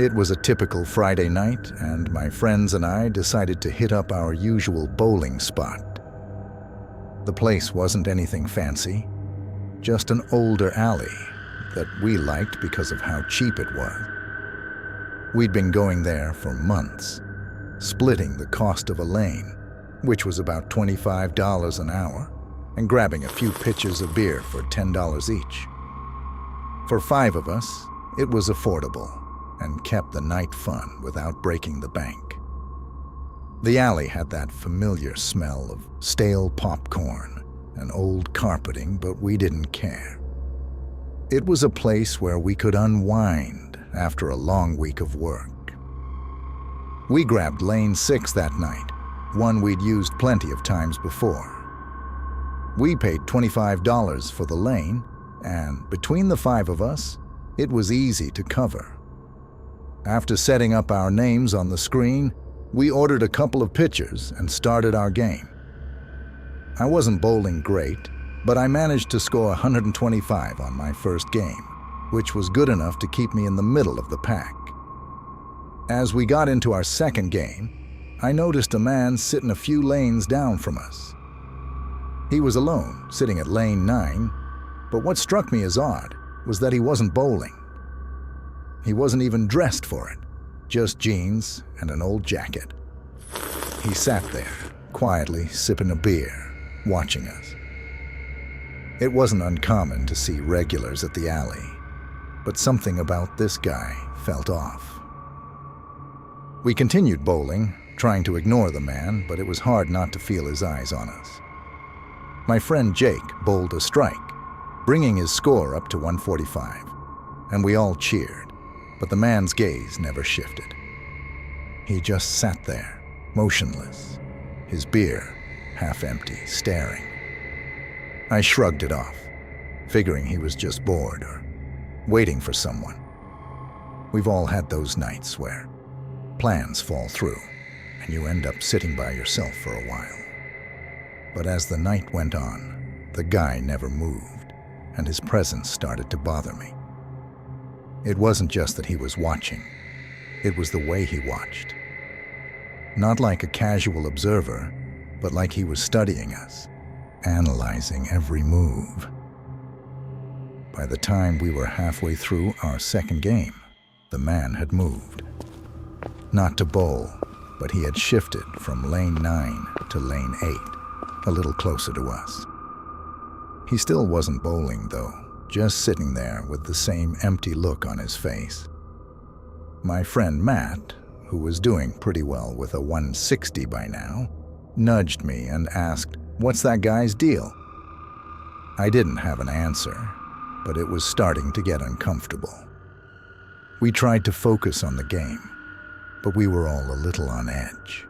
It was a typical Friday night, and my friends and I decided to hit up our usual bowling spot. The place wasn't anything fancy, just an older alley that we liked because of how cheap it was. We'd been going there for months, splitting the cost of a lane, which was about $25 an hour, and grabbing a few pitchers of beer for $10 each. For 5 of us, it was affordable and kept the night fun without breaking the bank. The alley had that familiar smell of stale popcorn and old carpeting, but we didn't care. It was a place where we could unwind after a long week of work. We grabbed lane 6 that night, one we'd used plenty of times before. We paid $25 for the lane, and between the 5 of us, it was easy to cover. After setting up our names on the screen, we ordered a couple of pitchers and started our game. I wasn't bowling great, but I managed to score 125 on my first game, which was good enough to keep me in the middle of the pack. As we got into our second game, I noticed a man sitting a few lanes down from us. He was alone, sitting at lane 9, but what struck me as odd was that he wasn't bowling. He wasn't even dressed for it, just jeans and an old jacket. He sat there, quietly sipping a beer, watching us. It wasn't uncommon to see regulars at the alley, but something about this guy felt off. We continued bowling, trying to ignore the man, but it was hard not to feel his eyes on us. My friend Jake bowled a strike, bringing his score up to 145, and we all cheered, but the man's gaze never shifted. He just sat there, motionless, his beer half empty, staring. I shrugged it off, figuring he was just bored or waiting for someone. We've all had those nights where plans fall through and you end up sitting by yourself for a while. But as the night went on, the guy never moved, and his presence started to bother me. It wasn't just that he was watching, it was the way he watched. Not like a casual observer, but like he was studying us, analyzing every move. By the time we were halfway through our second game, the man had moved. Not to bowl, but he had shifted from lane 9 to lane 8, a little closer to us. He still wasn't bowling, though, just sitting there with the same empty look on his face. My friend Matt, who was doing pretty well with a 160 by now, nudged me and asked, "What's that guy's deal?" I didn't have an answer, but it was starting to get uncomfortable. We tried to focus on the game, but we were all a little on edge.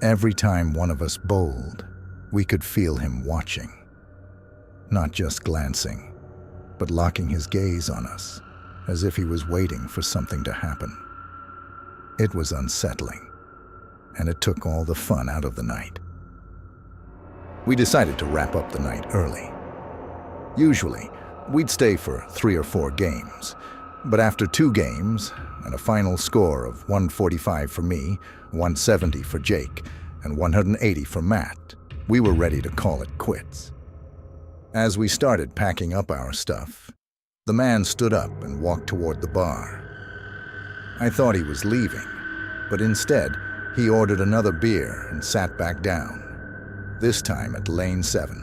Every time one of us bowled, we could feel him watching. Not just glancing, but locking his gaze on us, as if he was waiting for something to happen. It was unsettling, and it took all the fun out of the night. We decided to wrap up the night early. Usually, we'd stay for 3 or 4 games, but after 2 games and a final score of 145 for me, 170 for Jake, and 180 for Matt, we were ready to call it quits. As we started packing up our stuff, the man stood up and walked toward the bar. I thought he was leaving, but instead, he ordered another beer and sat back down, this time at lane 7.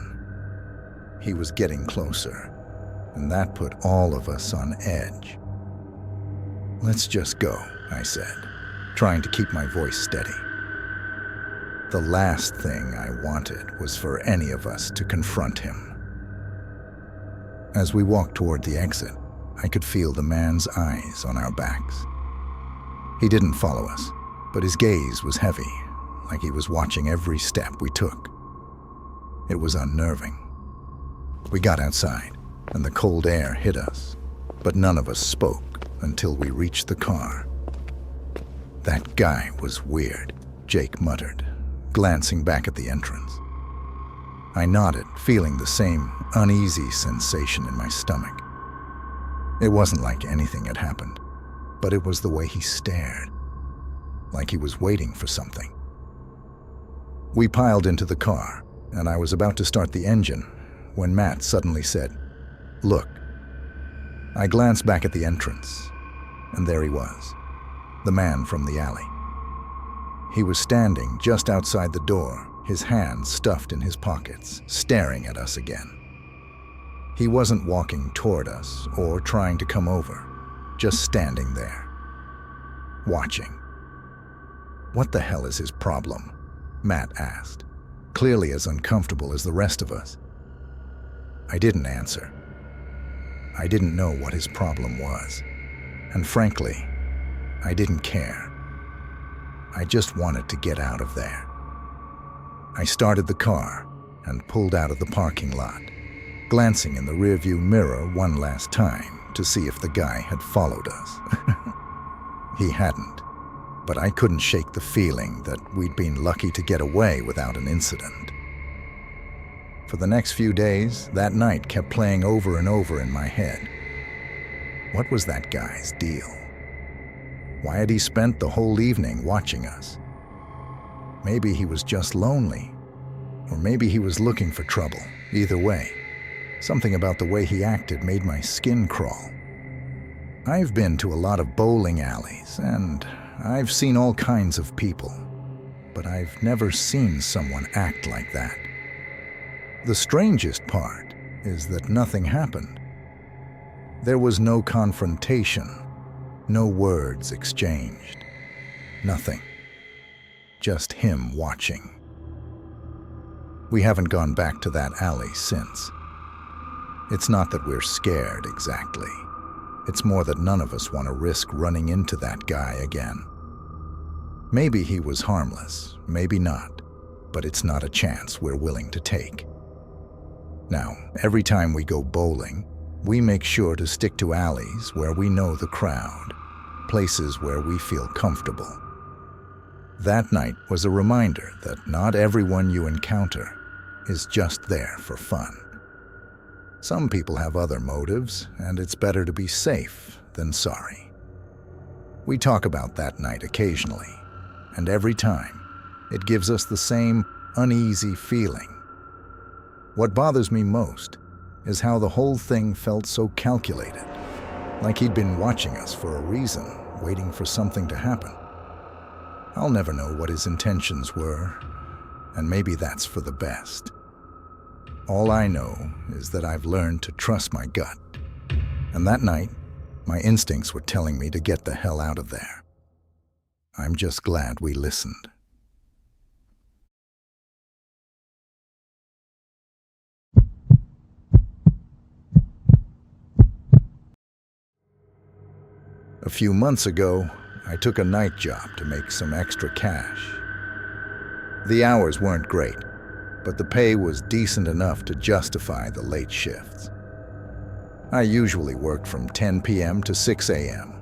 He was getting closer, and that put all of us on edge. "Let's just go," I said, trying to keep my voice steady. The last thing I wanted was for any of us to confront him. As we walked toward the exit, I could feel the man's eyes on our backs. He didn't follow us, but his gaze was heavy, like he was watching every step we took. It was unnerving. We got outside, and the cold air hit us, but none of us spoke until we reached the car. "That guy was weird," Jake muttered, glancing back at the entrance. I nodded, feeling the same uneasy sensation in my stomach. It wasn't like anything had happened. but it was the way he stared, like he was waiting for something. We piled into the car, and I was about to start the engine when Matt suddenly said, "Look." I glanced back at the entrance, and there he was, the man from the alley. He was standing just outside the door, his hands stuffed in his pockets, staring at us again. He wasn't walking toward us or trying to come over, just standing there, watching. "What the hell is his problem?" Matt asked, clearly as uncomfortable as the rest of us. I didn't answer. I didn't know what his problem was, and frankly, I didn't care. I just wanted to get out of there. I started the car and pulled out of the parking lot, glancing in the rearview mirror one last time to see if the guy had followed us. He hadn't, but I couldn't shake the feeling that we'd been lucky to get away without an incident. For the next few days, that night kept playing over and over in my head. What was that guy's deal? Why had he spent the whole evening watching us? Maybe he was just lonely, or maybe he was looking for trouble. Either way, something about the way he acted made my skin crawl. I've been to a lot of bowling alleys, and I've seen all kinds of people, but I've never seen someone act like that. The strangest part is that nothing happened. There was no confrontation, no words exchanged, nothing. Just him watching. We haven't gone back to that alley since. It's not that we're scared exactly. It's more that none of us want to risk running into that guy again. Maybe he was harmless, maybe not, but it's not a chance we're willing to take. Now, every time we go bowling, we make sure to stick to alleys where we know the crowd, places where we feel comfortable. That night was a reminder that not everyone you encounter is just there for fun. Some people have other motives, and it's better to be safe than sorry. We talk about that night occasionally, and every time, it gives us the same uneasy feeling. What bothers me most is how the whole thing felt so calculated, like he'd been watching us for a reason, waiting for something to happen. I'll never know what his intentions were, and maybe that's for the best. All I know is that I've learned to trust my gut, and that night, my instincts were telling me to get the hell out of there. I'm just glad we listened. A few months ago, I took a night job to make some extra cash. The hours weren't great, but the pay was decent enough to justify the late shifts. I usually worked from 10 p.m. to 6 a.m.,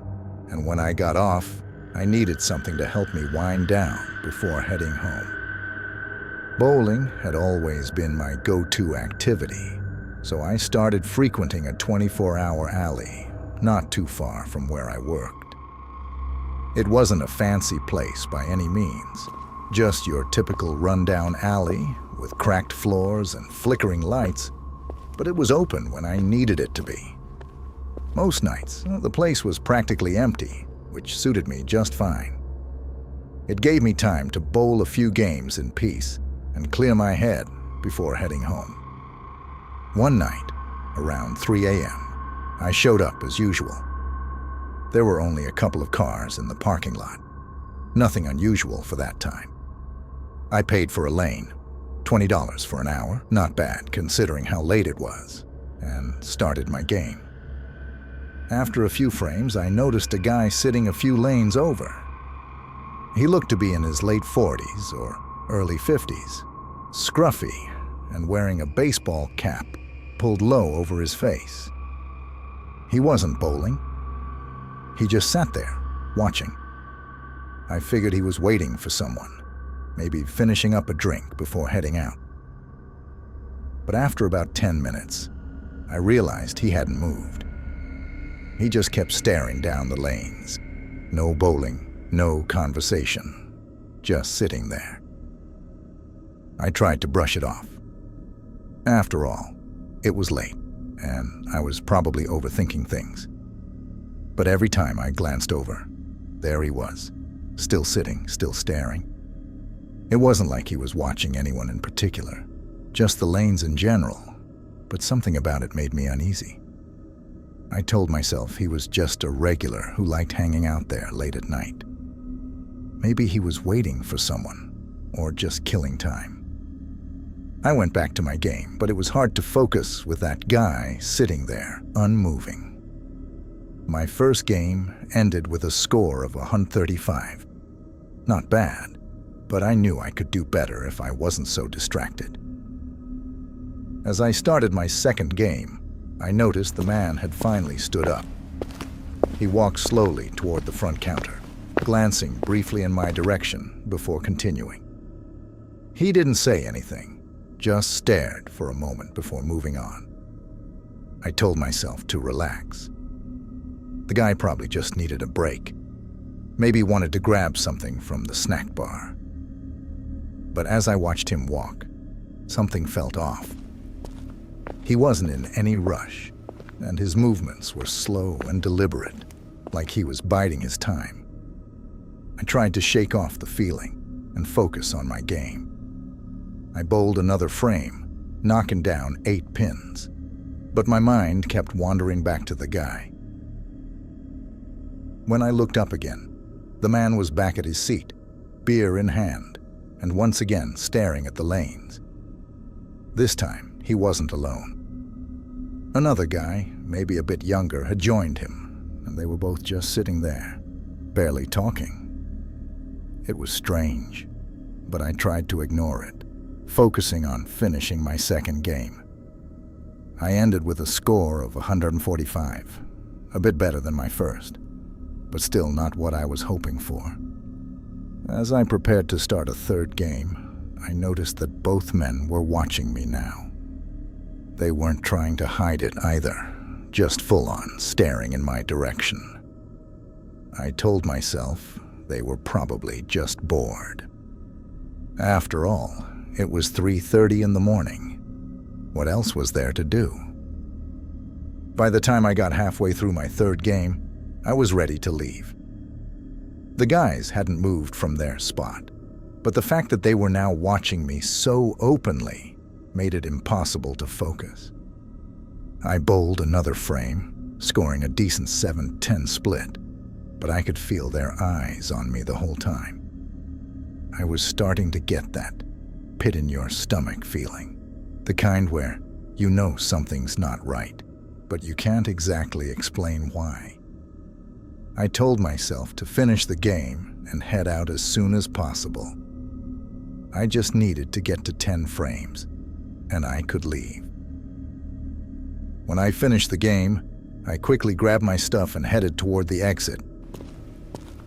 and when I got off, I needed something to help me wind down before heading home. Bowling had always been my go-to activity, so I started frequenting a 24-hour alley not too far from where I worked. It wasn't a fancy place by any means, just your typical rundown alley with cracked floors and flickering lights, but it was open when I needed it to be. Most nights, the place was practically empty, which suited me just fine. It gave me time to bowl a few games in peace and clear my head before heading home. One night, around 3 a.m., I showed up as usual. There were only a couple of cars in the parking lot. Nothing unusual for that time. I paid for a lane, $20 for an hour, not bad considering how late it was, and started my game. After a few frames, I noticed a guy sitting a few lanes over. He looked to be in his late 40s or early 50s, scruffy and wearing a baseball cap pulled low over his face. He wasn't bowling. He just sat there, watching. I figured he was waiting for someone, maybe finishing up a drink before heading out. But after about 10 minutes, I realized he hadn't moved. He just kept staring down the lanes, No bowling, no conversation, just sitting there. I tried to brush it off. After all, it was late, and I was probably overthinking things. But every time I glanced over, there he was, still sitting, still staring. It wasn't like he was watching anyone in particular, just the lanes in general, but something about it made me uneasy. I told myself he was just a regular who liked hanging out there late at night. Maybe he was waiting for someone, or just killing time. I went back to my game, but it was hard to focus with that guy sitting there, unmoving. My first game ended with a score of 135. Not bad, but I knew I could do better if I wasn't so distracted. As I started my second game, I noticed the man had finally stood up. He walked slowly toward the front counter, glancing briefly in my direction before continuing. He didn't say anything, just stared for a moment before moving on. I told myself to relax. The guy probably just needed a break. Maybe wanted to grab something from the snack bar. But as I watched him walk, something felt off. He wasn't in any rush, and his movements were slow and deliberate, like he was biding his time. I tried to shake off the feeling and focus on my game. I bowled another frame, knocking down 8 pins, but my mind kept wandering back to the guy. When I looked up again, the man was back at his seat, beer in hand, and once again staring at the lanes. This time, he wasn't alone. Another guy, maybe a bit younger, had joined him, and they were both just sitting there, barely talking. It was strange, but I tried to ignore it, focusing on finishing my second game. I ended with a score of 145, a bit better than my first, but still not what I was hoping for. As I prepared to start a third game, I noticed that both men were watching me now. They weren't trying to hide it either, just full-on staring in my direction. I told myself they were probably just bored. After all, it was 3:30 in the morning. What else was there to do? By the time I got halfway through my third game, I was ready to leave. The guys hadn't moved from their spot, but the fact that they were now watching me so openly made it impossible to focus. I bowled another frame, scoring a decent 7-10 split, but I could feel their eyes on me the whole time. I was starting to get that pit-in-your-stomach feeling, the kind where you know something's not right, but you can't exactly explain why. I told myself to finish the game and head out as soon as possible. I just needed to get to 10 frames, and I could leave. When I finished the game, I quickly grabbed my stuff and headed toward the exit.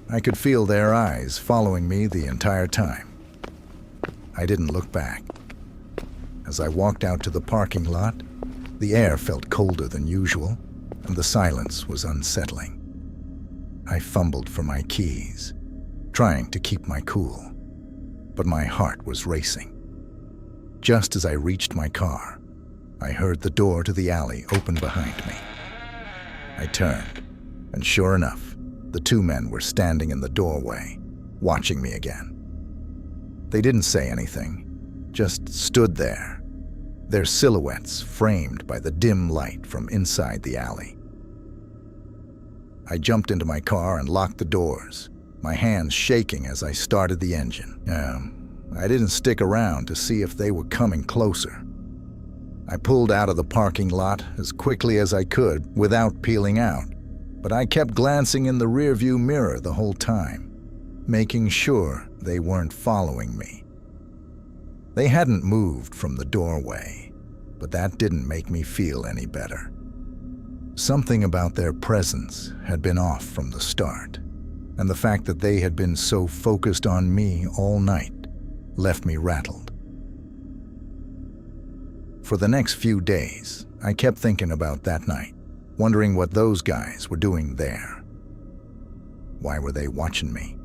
I could feel their eyes following me the entire time. I didn't look back. As I walked out to the parking lot, the air felt colder than usual, and the silence was unsettling. I fumbled for my keys, trying to keep my cool, but my heart was racing. Just as I reached my car, I heard the door to the alley open behind me. I turned, and sure enough, the 2 men were standing in the doorway, watching me again. They didn't say anything, just stood there, their silhouettes framed by the dim light from inside the alley. I jumped into my car and locked the doors, my hands shaking as I started the engine. I didn't stick around to see if they were coming closer. I pulled out of the parking lot as quickly as I could without peeling out, but I kept glancing in the rearview mirror the whole time, making sure they weren't following me. They hadn't moved from the doorway, but that didn't make me feel any better. Something about their presence had been off from the start, and the fact that they had been so focused on me all night left me rattled. For the next few days, I kept thinking about that night, wondering what those guys were doing there. Why were they watching me?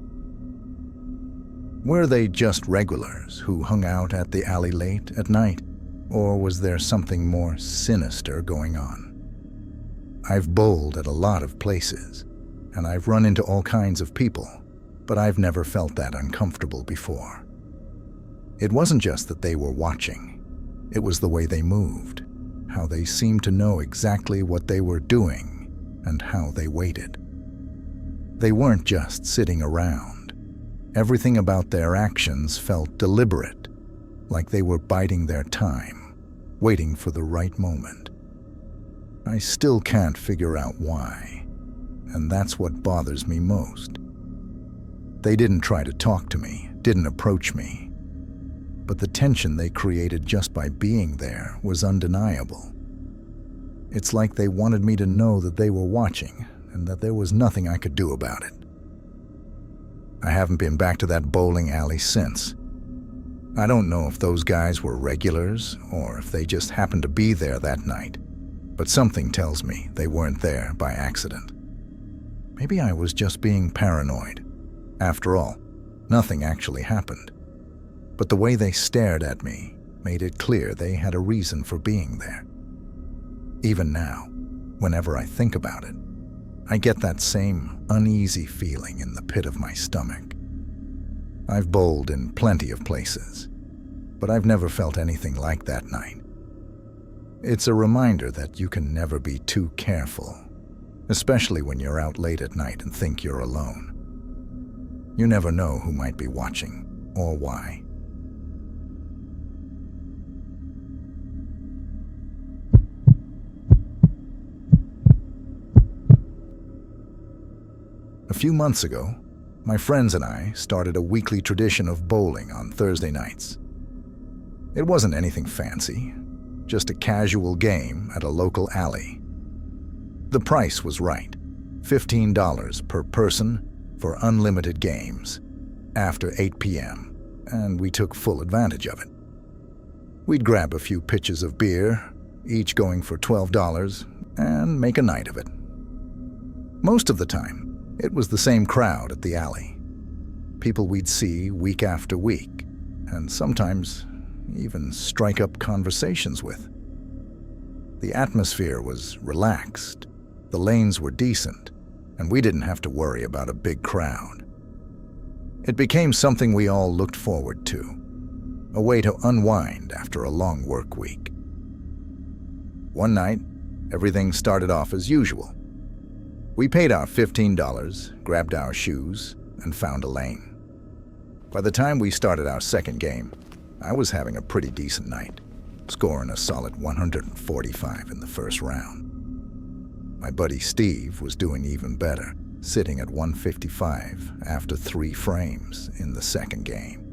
Were they just regulars who hung out at the alley late at night? Or was there something more sinister going on? I've bowled at a lot of places, and I've run into all kinds of people, but I've never felt that uncomfortable before. It wasn't just that they were watching. It was the way they moved, how they seemed to know exactly what they were doing, and how they waited. They weren't just sitting around. Everything about their actions felt deliberate, like they were biding their time, waiting for the right moment. I still can't figure out why, and that's what bothers me most. They didn't try to talk to me, didn't approach me, but the tension they created just by being there was undeniable. It's like they wanted me to know that they were watching and that there was nothing I could do about it. I haven't been back to that bowling alley since. I don't know if those guys were regulars or if they just happened to be there that night, but something tells me they weren't there by accident. Maybe I was just being paranoid. After all, nothing actually happened. But the way they stared at me made it clear they had a reason for being there. Even now, whenever I think about it, I get that same uneasy feeling in the pit of my stomach. I've bowled in plenty of places, but I've never felt anything like that night. It's a reminder that you can never be too careful, especially when you're out late at night and think you're alone. You never know who might be watching or why. A few months ago, my friends and I started a weekly tradition of bowling on Thursday nights. It wasn't anything fancy, just a casual game at a local alley. The price was right, $15 per person for unlimited games after 8 p.m., and we took full advantage of it. We'd grab a few pitchers of beer, each going for $12, and make a night of it. Most of the time, it was the same crowd at the alley, people we'd see week after week, and sometimes even strike up conversations with. The atmosphere was relaxed, the lanes were decent, and we didn't have to worry about a big crowd. It became something we all looked forward to, a way to unwind after a long work week. One night, everything started off as usual. We paid our $15, grabbed our shoes, and found a lane. By the time we started our second game, I was having a pretty decent night, scoring a solid 145 in the first round. My buddy Steve was doing even better, sitting at 155 after 3 frames in the second game.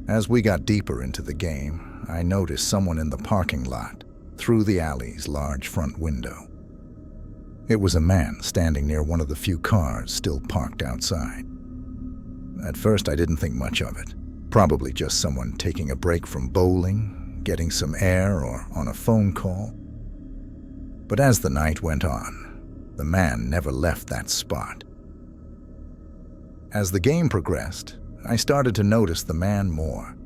As we got deeper into the game, I noticed someone in the parking lot through the alley's large front window. It was a man standing near one of the few cars still parked outside. At first, I didn't think much of it. Probably just someone taking a break from bowling, getting some air, or on a phone call. But as the night went on, the man never left that spot. As the game progressed, I started to notice the man more.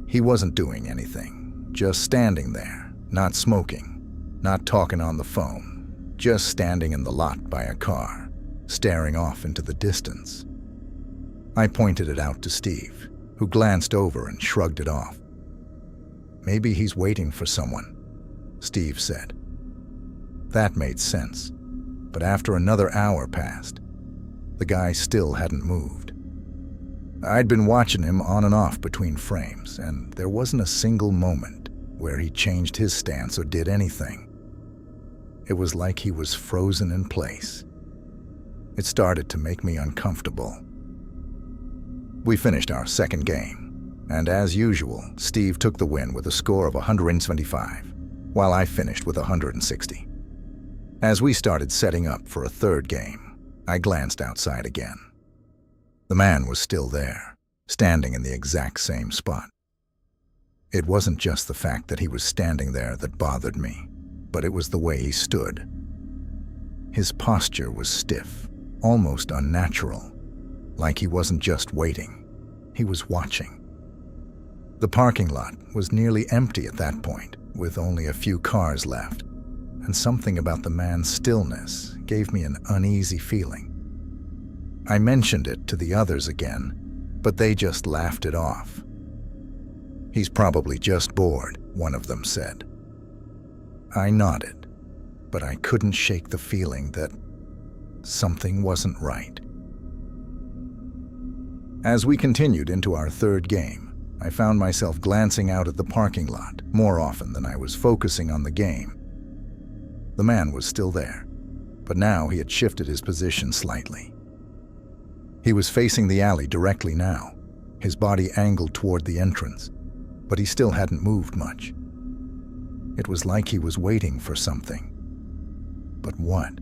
He wasn't doing anything, just standing there, not smoking, not talking on the phone. Just standing in the lot by a car, staring off into the distance. I pointed it out to Steve, who glanced over and shrugged it off. "Maybe he's waiting for someone," Steve said. That made sense, but after another hour passed, the guy still hadn't moved. I'd been watching him on and off between frames, and there wasn't a single moment where he changed his stance or did anything. It was like he was frozen in place. It started to make me uncomfortable. We finished our second game, and as usual, Steve took the win with a score of 175, while I finished with 160. As we started setting up for a third game, I glanced outside again. The man was still there, standing in the exact same spot. It wasn't just the fact that he was standing there that bothered me, but it was the way he stood. His posture was stiff, almost unnatural, like he wasn't just waiting, he was watching. The parking lot was nearly empty at that point, with only a few cars left, and something about the man's stillness gave me an uneasy feeling. I mentioned it to the others again, but they just laughed it off. "He's probably just bored," one of them said. I nodded, but I couldn't shake the feeling that something wasn't right. As we continued into our third game, I found myself glancing out at the parking lot more often than I was focusing on the game. The man was still there, but now he had shifted his position slightly. He was facing the alley directly now, his body angled toward the entrance, but he still hadn't moved much. It was like he was waiting for something. But what?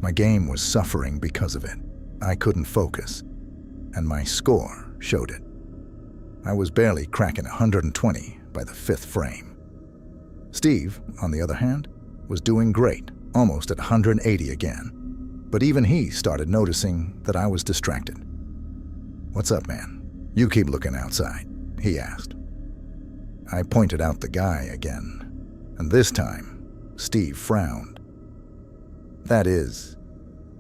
My game was suffering because of it. I couldn't focus, and my score showed it. I was barely cracking 120 by the 5th frame. Steve, on the other hand, was doing great, almost at 180 again. But even he started noticing that I was distracted. "What's up, man? You keep looking outside," he asked. I pointed out the guy again, and this time, Steve frowned. "That is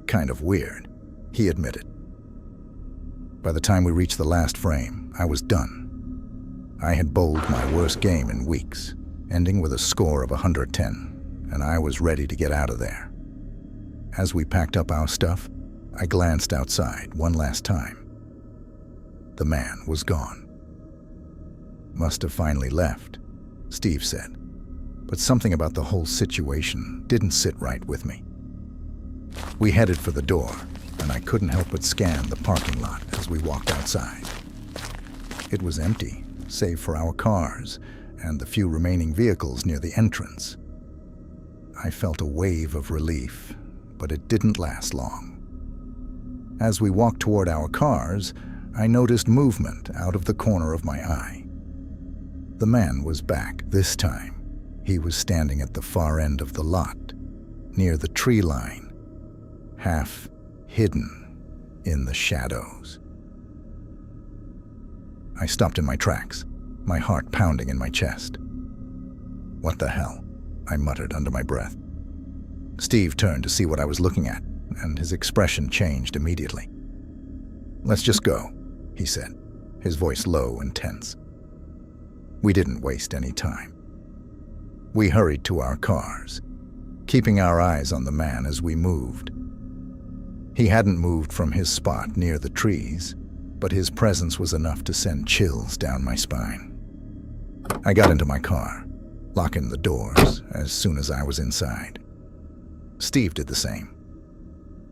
kind of weird," he admitted. By the time we reached the last frame, I was done. I had bowled my worst game in weeks, ending with a score of 110, and I was ready to get out of there. As we packed up our stuff, I glanced outside one last time. The man was gone. "Must have finally left," Steve said, but something about the whole situation didn't sit right with me. We headed for the door, and I couldn't help but scan the parking lot as we walked outside. It was empty, save for our cars and the few remaining vehicles near the entrance. I felt a wave of relief, but it didn't last long. As we walked toward our cars, I noticed movement out of the corner of my eye. The man was back this time. He was standing at the far end of the lot, near the tree line, half hidden in the shadows. I stopped in my tracks, my heart pounding in my chest. "What the hell?" I muttered under my breath. Steve turned to see what I was looking at, and his expression changed immediately. "Let's just go," he said, his voice low and tense. We didn't waste any time. We hurried to our cars, keeping our eyes on the man as we moved. He hadn't moved from his spot near the trees, but his presence was enough to send chills down my spine. I got into my car, locking the doors as soon as I was inside. Steve did the same.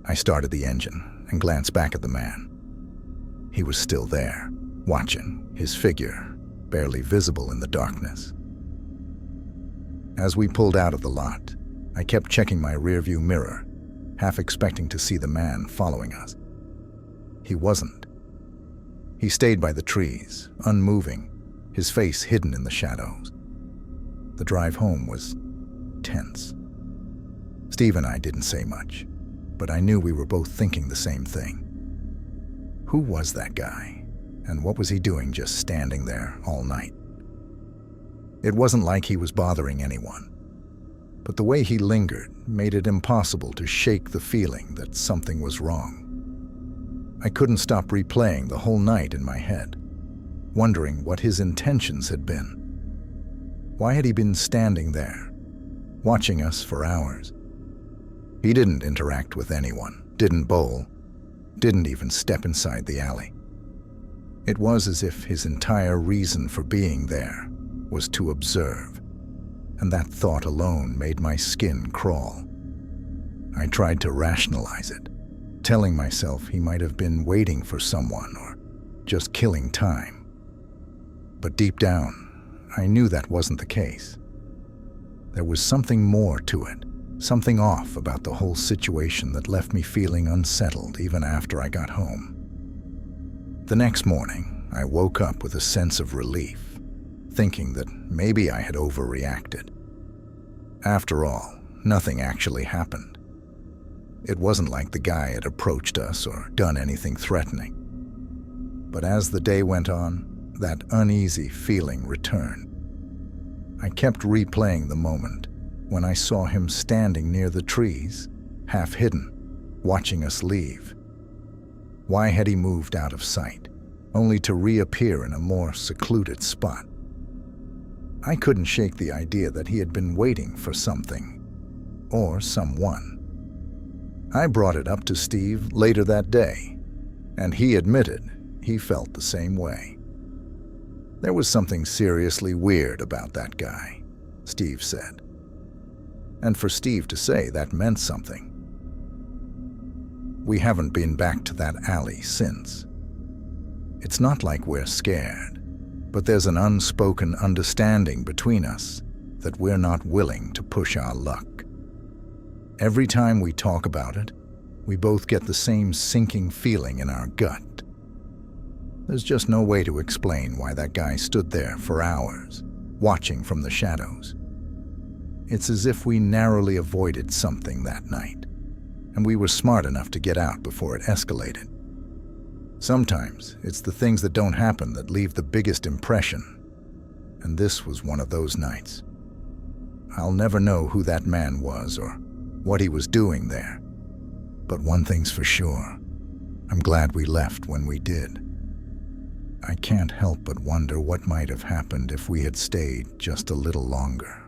I started the engine and glanced back at the man. He was still there, watching, his figure barely visible in the darkness. As we pulled out of the lot, I kept checking my rearview mirror, half expecting to see the man following us. He wasn't. He stayed by the trees, unmoving, his face hidden in the shadows. The drive home was tense. Steve and I didn't say much, but I knew we were both thinking the same thing. Who was that guy, and what was he doing just standing there all night? It wasn't like he was bothering anyone, but the way he lingered made it impossible to shake the feeling that something was wrong. I couldn't stop replaying the whole night in my head, wondering what his intentions had been. Why had he been standing there, watching us for hours? He didn't interact with anyone, didn't bowl, didn't even step inside the alley. It was as if his entire reason for being there was to observe, and that thought alone made my skin crawl. I tried to rationalize it, telling myself he might have been waiting for someone or just killing time. But deep down, I knew that wasn't the case. There was something more to it, something off about the whole situation that left me feeling unsettled even after I got home. The next morning, I woke up with a sense of relief, thinking that maybe I had overreacted. After all, nothing actually happened. It wasn't like the guy had approached us or done anything threatening. But as the day went on, that uneasy feeling returned. I kept replaying the moment when I saw him standing near the trees, half hidden, watching us leave. Why had he moved out of sight, only to reappear in a more secluded spot? I couldn't shake the idea that he had been waiting for something, or someone. I brought it up to Steve later that day, and he admitted he felt the same way. There was something seriously weird about that guy, Steve said. And for Steve to say that meant something. We haven't been back to that alley since. It's not like we're scared, but there's an unspoken understanding between us that we're not willing to push our luck. Every time we talk about it, we both get the same sinking feeling in our gut. There's just no way to explain why that guy stood there for hours, watching from the shadows. It's as if we narrowly avoided something that night, and we were smart enough to get out before it escalated. Sometimes it's the things that don't happen that leave the biggest impression, and this was one of those nights. I'll never know who that man was or what he was doing there, but one thing's for sure, I'm glad we left when we did. I can't help but wonder what might have happened if we had stayed just a little longer.